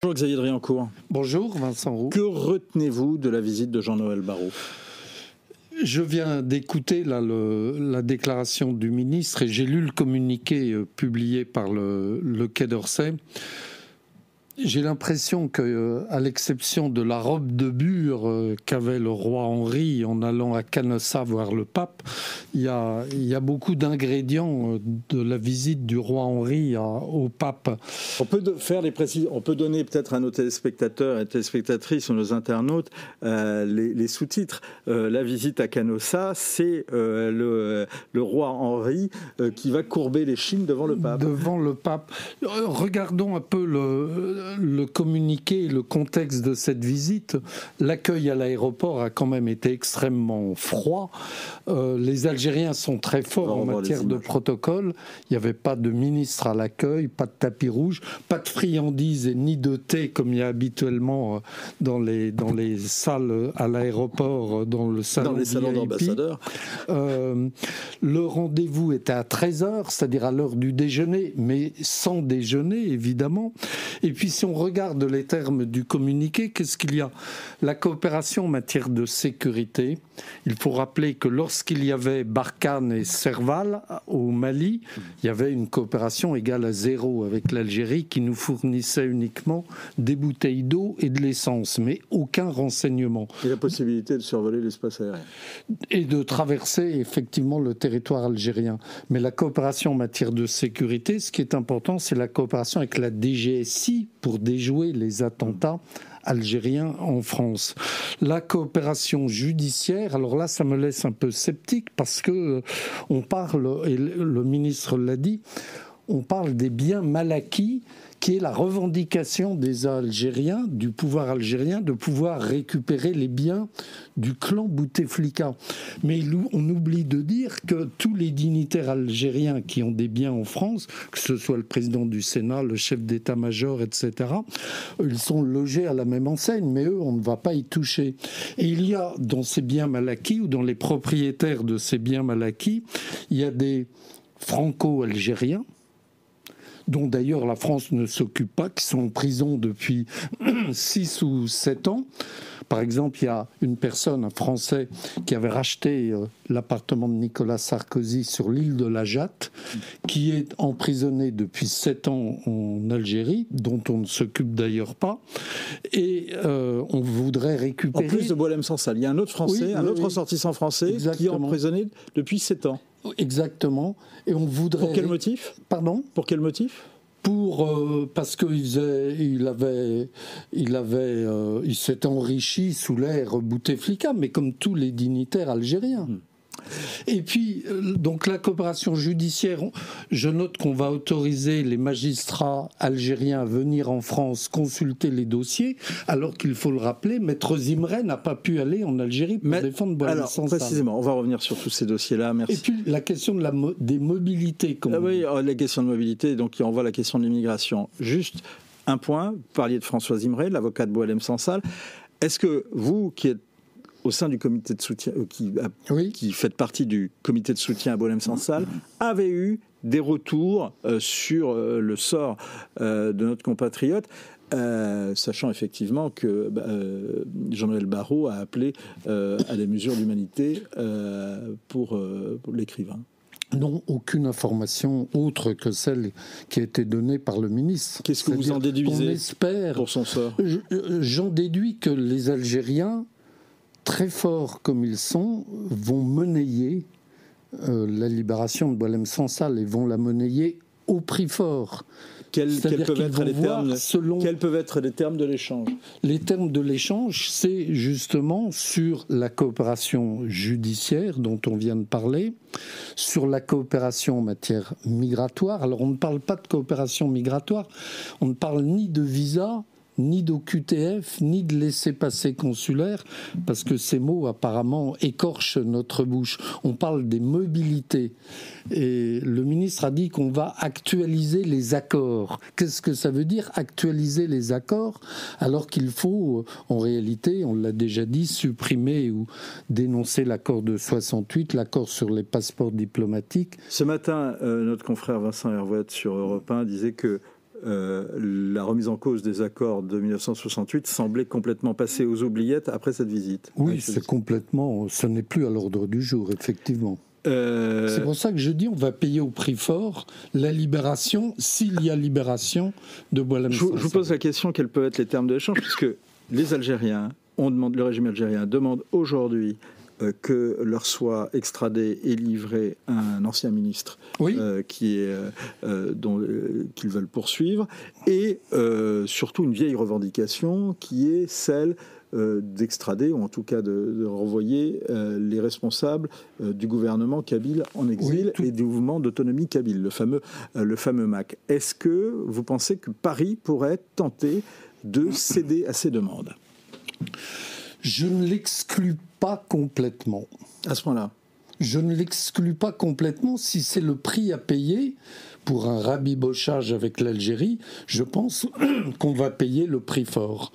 Bonjour Xavier Driancourt. Bonjour Vincent Roux. Que retenez-vous de la visite de Jean-Noël Barrot ? Je viens d'écouter la déclaration du ministre et j'ai lu le communiqué publié par le Quai d'Orsay. J'ai l'impression que, à l'exception de la robe de bure qu'avait le roi Henri en allant à Canossa voir le pape, il y a beaucoup d'ingrédients de la visite du roi Henri au pape. On peut faire des précisions. On peut donner peut-être à nos téléspectateurs et téléspectatrices ou nos internautes les sous-titres. La visite à Canossa, c'est le roi Henri qui va courber les chines devant le pape. Devant le pape. Regardons un peu le communiqué, le contexte de cette visite. L'accueil à l'aéroport a quand même été extrêmement froid. Les Algériens sont très forts en matière de protocole. Il n'y avait pas de ministre à l'accueil, pas de tapis rouge, pas de friandises et ni de thé comme il y a habituellement dans les salles à l'aéroport, dans les salons d'ambassadeurs. Le rendez-vous était à 13h, c'est-à-dire à l'heure du déjeuner, mais sans déjeuner évidemment. Et puis si on regarde les termes du communiqué, qu'est-ce qu'il y a ? La coopération en matière de sécurité. Il faut rappeler que lorsqu'il y avait Barkhane et Serval au Mali, il y avait une coopération égale à 0 avec l'Algérie qui nous fournissait uniquement des bouteilles d'eau et de l'essence, mais aucun renseignement. Et la possibilité de survoler l'espace aérien. Et de traverser effectivement le territoire algérien. Mais la coopération en matière de sécurité, ce qui est important, c'est la coopération avec la DGSI pour déjouer les attentats algériens en France. La coopération judiciaire, alors là, ça me laisse un peu sceptique parce que on parle, et le ministre l'a dit, on parle des biens mal acquis, qui est la revendication des Algériens, du pouvoir algérien, de pouvoir récupérer les biens du clan Bouteflika. Mais on oublie de dire que tous les dignitaires algériens qui ont des biens en France, que ce soit le président du Sénat, le chef d'état-major, etc., ils sont logés à la même enseigne, mais eux, on ne va pas y toucher. Et il y a dans ces biens mal acquis, ou dans les propriétaires de ces biens mal acquis, il y a des franco-algériens, dont d'ailleurs la France ne s'occupe pas, qui sont en prison depuis 6 ou 7 ans. Par exemple, il y a une personne, un Français, qui avait racheté l'appartement de Nicolas Sarkozy sur l'île de la Jatte, qui est emprisonné depuis 7 ans en Algérie, dont on ne s'occupe d'ailleurs pas. Et on voudrait récupérer... En plus de Boualem Sansal, il y a un autre Français, un autre ressortissant français, qui est emprisonné depuis 7 ans. Exactement. Et on voudrait... Pour quel motif ? Pardon ? Pour quel motif ? Parce qu'il s'était enrichi sous l'ère Bouteflika, mais comme tous les dignitaires algériens. Et puis, donc la coopération judiciaire, je note qu'on va autoriser les magistrats algériens à venir en France consulter les dossiers, alors qu'il faut le rappeler, Maître Zimret n'a pas pu aller en Algérie pour défendre Boualem Sansal. Alors, précisément, on va revenir sur tous ces dossiers-là, merci. Et puis, la question des mobilités. Oui, la question de mobilité, donc on voit la question de l'immigration. Juste un point, vous parliez de François Zimret, l'avocat de Boualem Sansal. Est-ce que vous, qui êtes au sein du comité de soutien, qui faites partie du comité de soutien à Boualem Sansal, avez eu des retours sur le sort de notre compatriote, sachant effectivement que Jean-Noël Barrot a appelé à des mesures d'humanité pour l'écrivain? Non, aucune information autre que celle qui a été donnée par le ministre. Qu'est-ce que vous en déduisez pour son sort ? J'en déduis que les Algériens, très forts comme ils sont, vont monnayer la libération de Boualem Sansal et vont la monnayer au prix fort. Quels peuvent être les termes de l'échange ? Les termes de l'échange, c'est justement sur la coopération judiciaire dont on vient de parler, sur la coopération en matière migratoire. Alors on ne parle pas de coopération migratoire, on ne parle ni de visa, ni d'OQTF, ni de laissez-passer consulaire, parce que ces mots apparemment écorchent notre bouche. On parle des mobilités. Et le ministre a dit qu'on va actualiser les accords. Qu'est-ce que ça veut dire, actualiser les accords, alors qu'il faut, en réalité, on l'a déjà dit, supprimer ou dénoncer l'accord de 68, l'accord sur les passeports diplomatiques. Ce matin, notre confrère Vincent Hervouet sur Europe 1 disait que la remise en cause des accords de 1968 semblait complètement passée aux oubliettes après cette visite. Oui, c'est complètement... Ça n'est plus à l'ordre du jour, effectivement. C'est pour ça que je dis on va payer au prix fort la libération, s'il y a libération de Boualem Sansal. Je vous pose la question, quels peuvent être les termes de l'échange, puisque les Algériens, le régime algérien demande aujourd'hui que leur soit extradé et livré un ancien ministre qu'ils veulent poursuivre, et surtout une vieille revendication qui est celle d'extrader, ou en tout cas de renvoyer les responsables du gouvernement kabyle en exil et du mouvement d'autonomie kabyle, le fameux MAK. Est-ce que vous pensez que Paris pourrait tenter de céder à ces demandes ? Je ne l'exclus pas complètement. À ce point-là ? Je ne l'exclus pas complètement. Si c'est le prix à payer pour un rabibochage avec l'Algérie, je pense qu'on va payer le prix fort.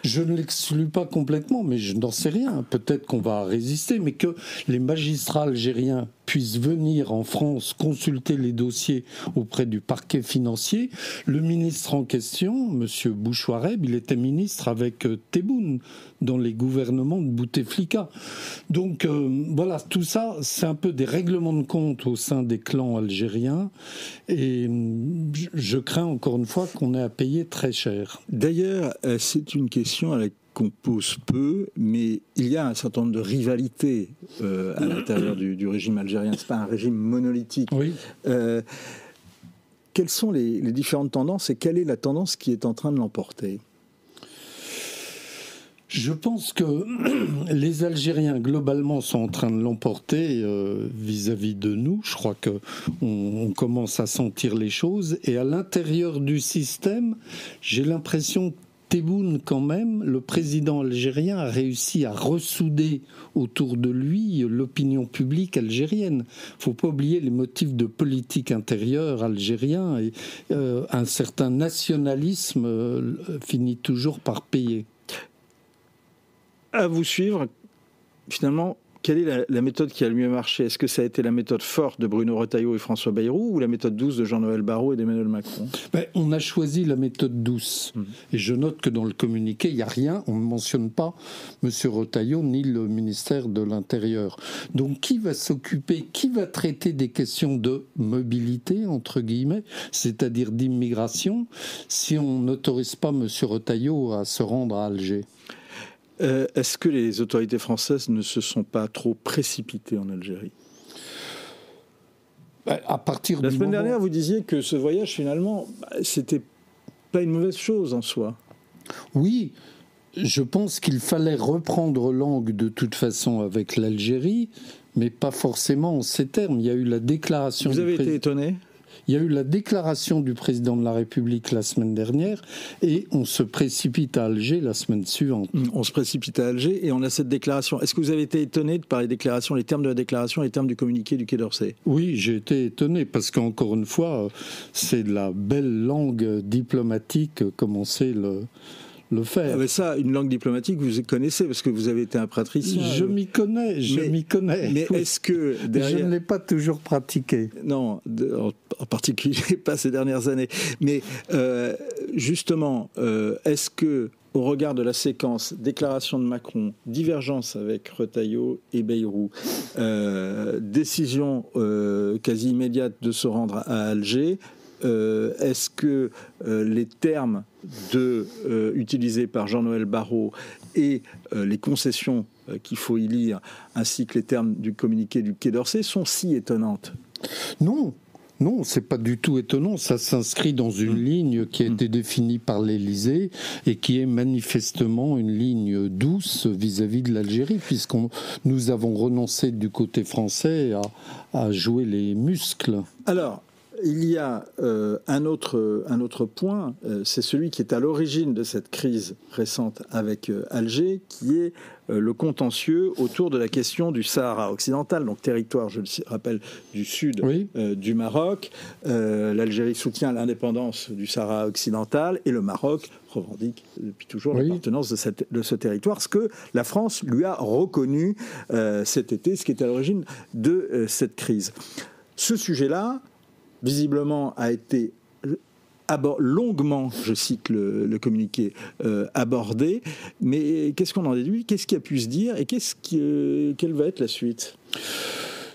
Je ne l'exclus pas complètement, mais je n'en sais rien. Peut-être qu'on va résister, mais que les magistrats algériens puissent venir en France consulter les dossiers auprès du parquet financier. Le ministre en question, M. Bouchouareb, il était ministre avec Tebboune dans les gouvernements de Bouteflika. Donc voilà, tout ça, c'est un peu des règlements de compte au sein des clans algériens. Et je crains encore une fois qu'on ait à payer très cher. D'ailleurs, c'est une question à laquelle qu'on pose peu, mais il y a un certain nombre de rivalités à l'intérieur du régime algérien. Ce n'est pas un régime monolithique. Oui. Quelles sont les différentes tendances et quelle est la tendance qui est en train de l'emporter ? Je pense que les Algériens, globalement, sont en train de l'emporter vis-à-vis de nous. Je crois qu'on commence à sentir les choses. Et à l'intérieur du système, j'ai l'impression que Tebboune, quand même, le président algérien, a réussi à ressouder autour de lui l'opinion publique algérienne. Il ne faut pas oublier les motifs de politique intérieure algérien et un certain nationalisme finit toujours par payer. À vous suivre, finalement, quelle est la méthode qui a le mieux marché ? Est-ce que ça a été la méthode forte de Bruno Retailleau et François Bayrou ou la méthode douce de Jean-Noël Barrot et d'Emmanuel Macron ? On a choisi la méthode douce. Et je note que dans le communiqué, il n'y a rien, on ne mentionne pas M. Retailleau ni le ministère de l'Intérieur. Donc qui va s'occuper, qui va traiter des questions de mobilité, entre guillemets, c'est-à-dire d'immigration, si on n'autorise pas M. Retailleau à se rendre à Alger ? Est-ce que les autorités françaises ne se sont pas trop précipitées en Algérie ? À partir La semaine dernière, vous disiez que ce voyage, finalement, c'était pas une mauvaise chose en soi. Oui, je pense qu'il fallait reprendre langue de toute façon avec l'Algérie, mais pas forcément en ces termes. Il y a eu la déclaration... Vous avez été étonné ? Il y a eu la déclaration du président de la République la semaine dernière et on se précipite à Alger la semaine suivante. On se précipite à Alger et on a cette déclaration. Est-ce que vous avez été étonné par les déclarations, les termes de la déclaration et les termes du communiqué du Quai d'Orsay ? Oui, j'ai été étonné parce qu'encore une fois, c'est de la belle langue diplomatique comme on sait le faire. Ah ben ça, une langue diplomatique, vous connaissez parce que vous avez été un praticien. Je m'y connais. Mais oui. Est-ce que derrière... Je ne l'ai pas toujours pratiqué. Non, en particulier pas ces dernières années. Mais justement, est-ce que, au regard de la séquence déclaration de Macron, divergence avec Retailleau et Bayrou, décision quasi immédiate de se rendre à Alger, est-ce que les termes utilisés par Jean-Noël Barrot et les concessions qu'il faut y lire, ainsi que les termes du communiqué du Quai d'Orsay, sont si étonnantes ? Non, c'est pas du tout étonnant. Ça s'inscrit dans une ligne qui a été définie par l'Élysée et qui est manifestement une ligne douce vis-à-vis de l'Algérie, nous avons renoncé du côté français à jouer les muscles. Alors, il y a un autre point, c'est celui qui est à l'origine de cette crise récente avec Alger, qui est le contentieux autour de la question du Sahara occidental, donc territoire, je le rappelle, du sud du Maroc. L'Algérie soutient l'indépendance du Sahara occidental et le Maroc revendique depuis toujours l'appartenance de ce territoire, ce que la France lui a reconnu cet été, ce qui est à l'origine de cette crise. Ce sujet-là, visiblement, a été longuement, je cite le communiqué, abordé. Mais qu'est-ce qu'on en déduit? Qu'est-ce qui a pu se dire? Et quelle va être la suite?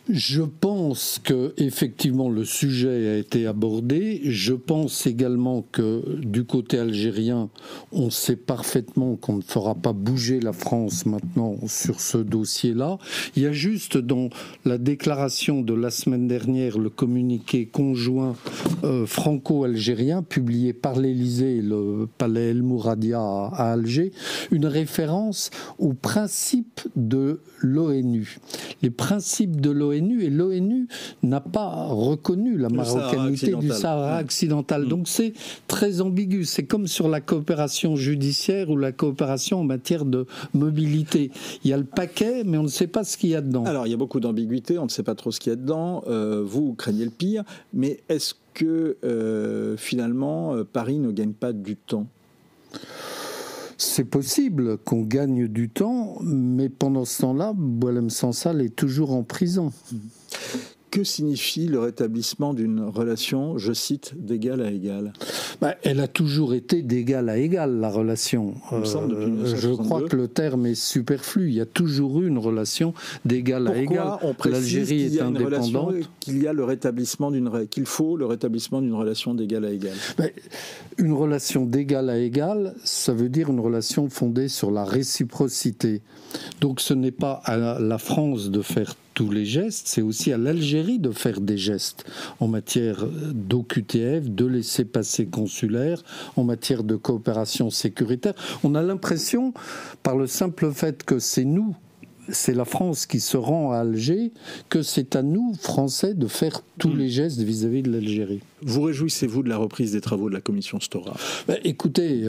Je pense que effectivement le sujet a été abordé. Je pense également que du côté algérien, on sait parfaitement qu'on ne fera pas bouger la France maintenant sur ce dossier-là. Il y a juste dans la déclaration de la semaine dernière, le communiqué conjoint franco-algérien publié par l'Élysée et le palais El Mouradia à Alger, une référence aux principes de l'ONU. Les principes de l'ONU, et l'ONU n'a pas reconnu la marocanité du Sahara occidental. Donc c'est très ambigu. C'est comme sur la coopération judiciaire ou la coopération en matière de mobilité. Il y a le paquet, mais on ne sait pas ce qu'il y a dedans. Alors il y a beaucoup d'ambiguïté, on ne sait pas trop ce qu'il y a dedans. Vous craignez le pire, mais est-ce que finalement Paris ne gagne pas du temps ? C'est possible qu'on gagne du temps, mais pendant ce temps-là, Boualem Sansal est toujours en prison. Que signifie le rétablissement d'une relation, je cite, d'égal à égal ? Elle a toujours été d'égal à égal, la relation. Je crois que le terme est superflu. Il y a toujours eu une relation d'égal à égal. On précise L'Algérie est indépendante. Qu'il faut le rétablissement d'une relation d'égal à égal. Une relation d'égal à égal, ça veut dire une relation fondée sur la réciprocité. Donc ce n'est pas à la France de faire tous les gestes, c'est aussi à l'Algérie de faire des gestes en matière d'OQTF, de laissez-passer consulaire, en matière de coopération sécuritaire. On a l'impression, par le simple fait que c'est la France qui se rend à Alger, que c'est à nous, Français, de faire tous les gestes vis-à-vis de l'Algérie. Vous réjouissez-vous de la reprise des travaux de la commission Stora ? Écoutez,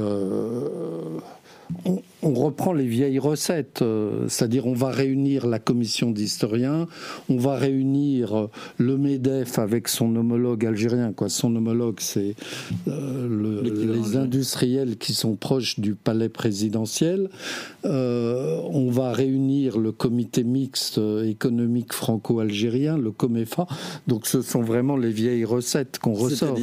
on reprend les vieilles recettes, c'est-à-dire on va réunir la commission d'historiens, on va réunir le MEDEF avec son homologue algérien. Son homologue, c'est les industriels qui sont proches du palais présidentiel. On va réunir le comité mixte économique franco-algérien, le COMEFA. Donc ce sont vraiment les vieilles recettes qu'on ressort.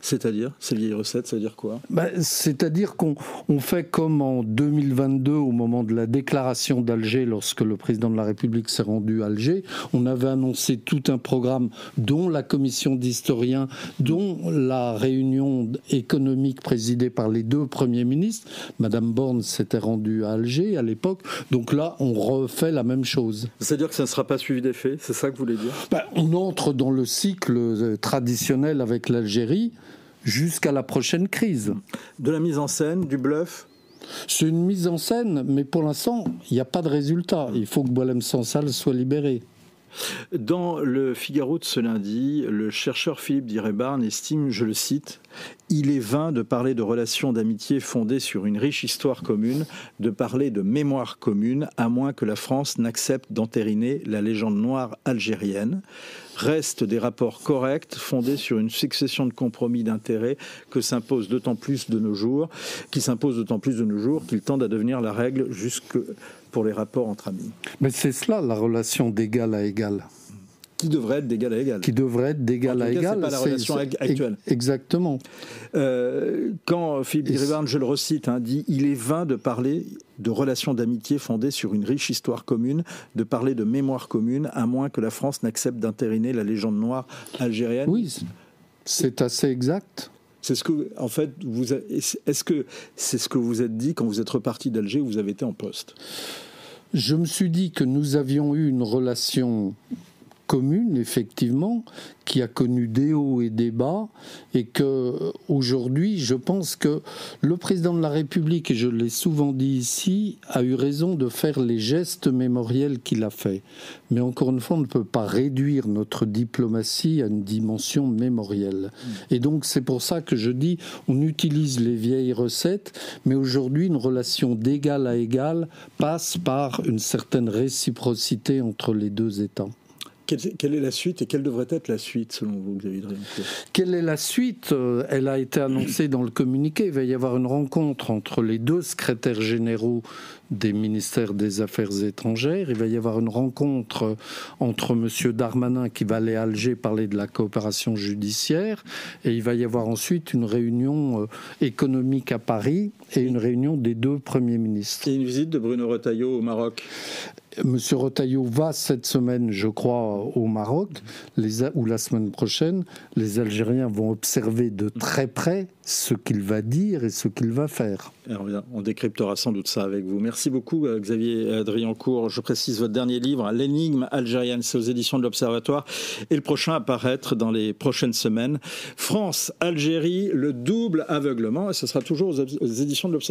C'est-à-dire, ces vieilles recettes, ça veut dire quoi ? C'est-à-dire qu'on fait comme en 2022, au moment de la déclaration d'Alger, lorsque le président de la République s'est rendu à Alger, on avait annoncé tout un programme, dont la commission d'historiens, dont la réunion économique présidée par les deux premiers ministres. Madame Borne s'était rendue à Alger à l'époque, donc là, on refait la même chose. C'est-à-dire que ça ne sera pas suivi d'effet, c'est ça que vous voulez dire ? On entre dans le cycle traditionnel avec l'Algérie, jusqu'à la prochaine crise. De la mise en scène, du bluff ? C'est une mise en scène, mais pour l'instant, il n'y a pas de résultat. Il faut que Boualem Sansal soit libéré. Dans le Figaro de ce lundi, le chercheur Philippe Dirabarne estime, je le cite, « Il est vain de parler de relations d'amitié fondées sur une riche histoire commune, de parler de mémoire commune, à moins que la France n'accepte d'entériner la légende noire algérienne. Restent des rapports corrects fondés sur une succession de compromis d'intérêts qui s'imposent d'autant plus de nos jours qu'ils tendent à devenir la règle jusque pour les rapports entre amis. » Mais c'est cela, la relation d'égal à égal. Qui devrait être d'égal à égal. Qui devrait être d'égal à égal. C'est pas la relation actuelle. Exactement. Quand Philippe Dirabarne, je le recite, dit « Il est vain de parler de relations d'amitié fondées sur une riche histoire commune, de parler de mémoire commune, à moins que la France n'accepte d'entériner la légende noire algérienne. » Oui, c'est assez exact. C'est ce que, en fait, est-ce que c'est ce que vous êtes dit quand vous êtes reparti d'Alger où vous avez été en poste ? Je me suis dit que nous avions eu une relation commune, effectivement, qui a connu des hauts et des bas, et que aujourd'hui, je pense que le président de la République, et je l'ai souvent dit ici, a eu raison de faire les gestes mémoriels qu'il a fait. Mais encore une fois, on ne peut pas réduire notre diplomatie à une dimension mémorielle. Et donc, c'est pour ça que je dis, on utilise les vieilles recettes, mais aujourd'hui, une relation d'égal à égal passe par une certaine réciprocité entre les deux États. Quelle est la suite et quelle devrait être la suite selon vous, Xavier Driancourt ? Quelle est la suite ? Elle a été annoncée dans le communiqué. Il va y avoir une rencontre entre les deux secrétaires généraux des ministères des Affaires étrangères. Il va y avoir une rencontre entre M. Darmanin qui va aller à Alger parler de la coopération judiciaire et il va y avoir ensuite une réunion économique à Paris et une réunion des deux premiers ministres. Et une visite de Bruno Retailleau au Maroc. Monsieur Retailleau va cette semaine, je crois, au Maroc, ou la semaine prochaine. Les Algériens vont observer de très près ce qu'il va dire et ce qu'il va faire. Alors, on décryptera sans doute ça avec vous. Merci beaucoup, Xavier Driancourt. Je précise votre dernier livre, L'énigme algérienne, c'est aux éditions de l'Observatoire. Et le prochain à paraître dans les prochaines semaines. France-Algérie, le double aveuglement. Et ce sera toujours aux éditions de l'Observatoire.